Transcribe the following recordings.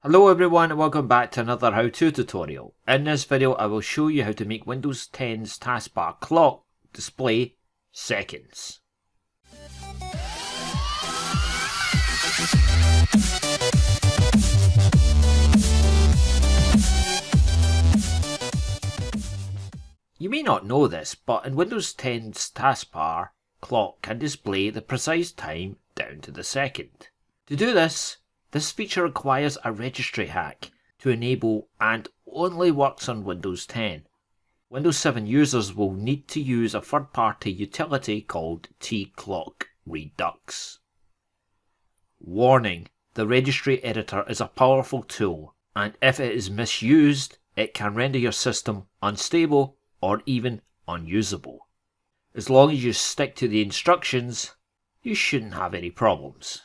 Hello everyone and welcome back to another how-to tutorial. In this video I will show you how to make Windows 10's taskbar clock display seconds. You may not know this, but in Windows 10's taskbar, clock can display the precise time down to the second. To do this feature requires a registry hack to enable and only works on Windows 10. Windows 7 users will need to use a third-party utility called tclock redux. Warning: the registry editor is a powerful tool, and if it is misused, it can render your system unstable or even unusable. As long as you stick to the instructions, you shouldn't have any problems.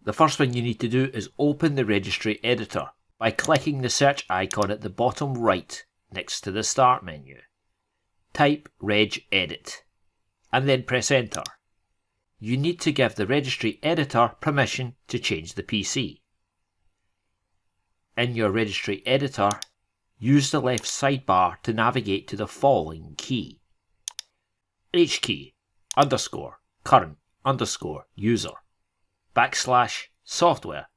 The first thing you need to do is open the registry editor by clicking the search icon at the bottom right next to the start menu. Type regedit and then press enter. You need to give the registry editor permission to change the PC. In your registry editor, use the left sidebar to navigate to the following key: hkey _ current _ user / software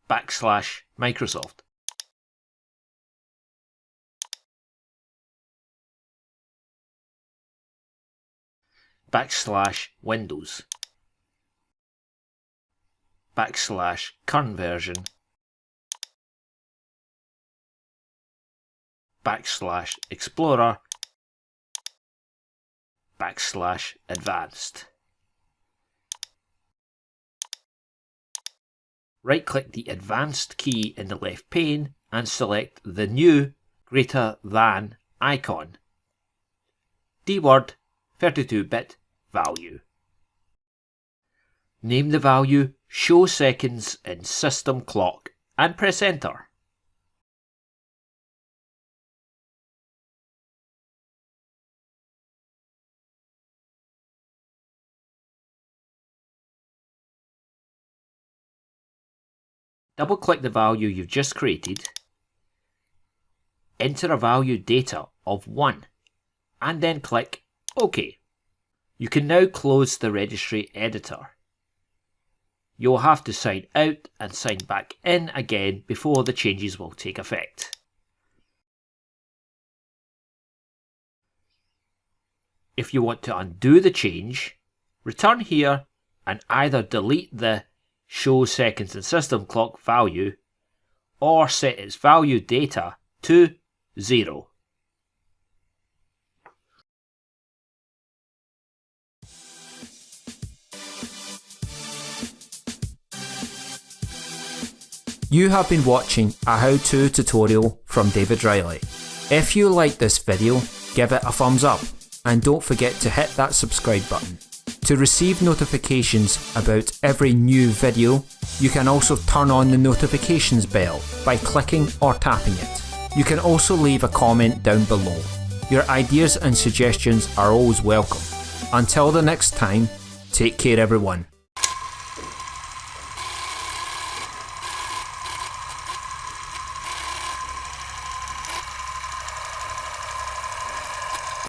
/ Microsoft / Windows / CurrentVersion / Explorer / Advanced. Right-click the Advanced key in the left pane and select the new greater than icon. DWORD 32-bit value. Name the value Show Seconds in System Clock and press enter. Double-click the value you've just created, enter a value data of 1, and then click OK. You can now close the registry editor. You'll have to sign out and sign back in again before the changes will take effect. If you want to undo the change, return here and either delete the Show Seconds in System Clock value or set its value data to 0. You have been watching a how-to tutorial from David Reilly. If you like this video, give it a thumbs up and don't forget to hit that subscribe button. To receive notifications about every new video, you can also turn on the notifications bell by clicking or tapping it. You can also leave a comment down below. Your ideas and suggestions are always welcome. Until the next time, take care everyone.